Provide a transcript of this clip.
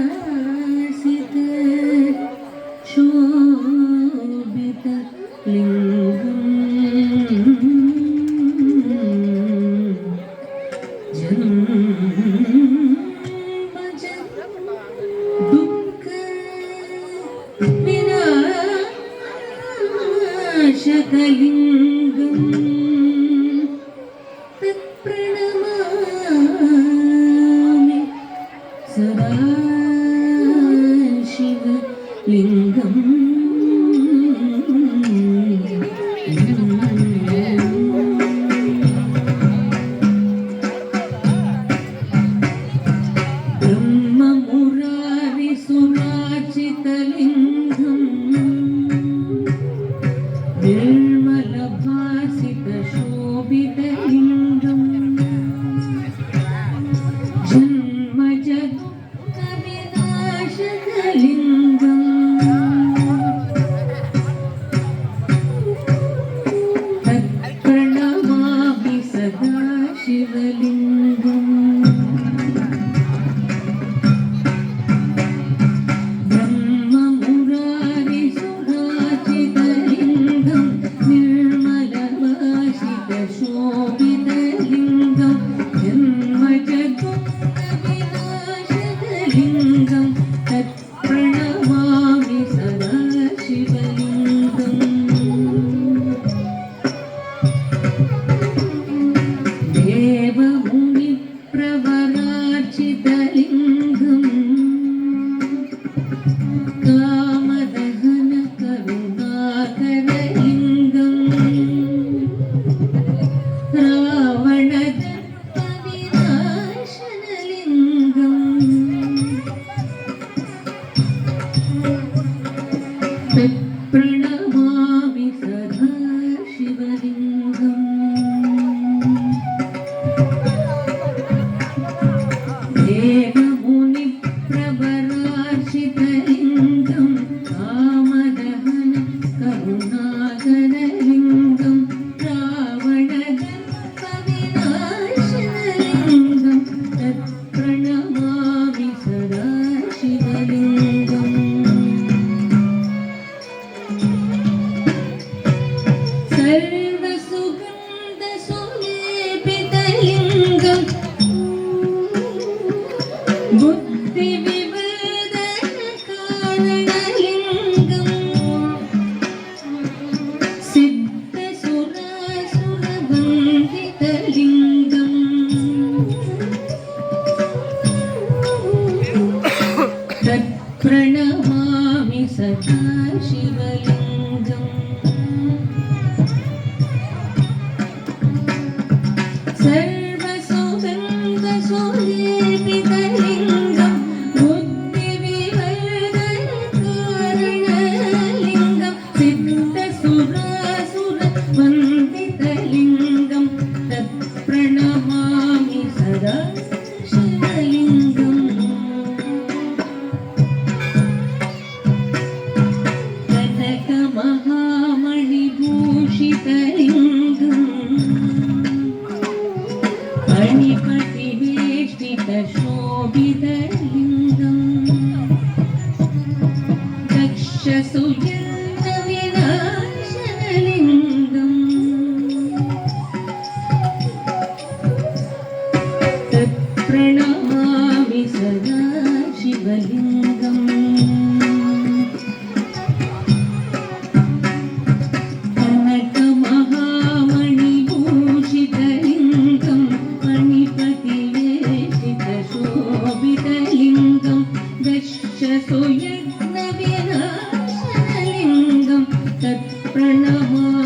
भासित शोभित लिंगम जन्मज दुःख विनाशकलिंगम तत्प्रणमामि सदा शिवलिंगम ब्रह्ममुरारिसुराचितलिंगम निर्मलभासितशोभितलिंगम जन्मजगत्कविनाशकलिंगम तत्प्रणमामि सदा शिवलिंगम ब्रह्ममुरारिसुराचितलिंगम निर्मलभासितशोभितलिंगम जन्मजगत्कविनाशकलिंगम तत्प्रणमामि सदा शिवलिंगम देवमुनिप्रवरार्चितलिंगम कामदहन करुणाकरलिंगम रावणदर्पविनाशनलिंगम तत्प्रणमामि सदा शिवलिंगम देवमुनिप्रवरार्चितलिंगम कामदहन करुणाकरलिंगम रावणदर्पविनाशनलिंगम तत्प्रणमामि सदा शिवलिंगम सर्वसुगन्धसुलेपितलिंगम बुद्धिविवर्धनकारणलिंगम सिद्धसुरासुरवन्दितलिंगम तत्प्रणमामि सदा शिवलिंगम सर्वसुगन्धसुलेपितलिंगम बुद्धिविवर्धनकारणलिंगम सिद्धसुरासुरवन्दितलिंगम तत्प्रणमामि सदा शिवलिंगम कनकमहामणिभूषितलिंगम फणिपतिवेष्टितशोभितलिंगम दक्षसुयन्नविनाशनलिंगम तत्प्रणमामि सदा शिवलिंगम कनकमहामणिभूषितलिंगम फणिपतिवेष्टितशोभितलिंगम दक्षसुयज्ञविनाशनलिंगम तत्प्रणमामि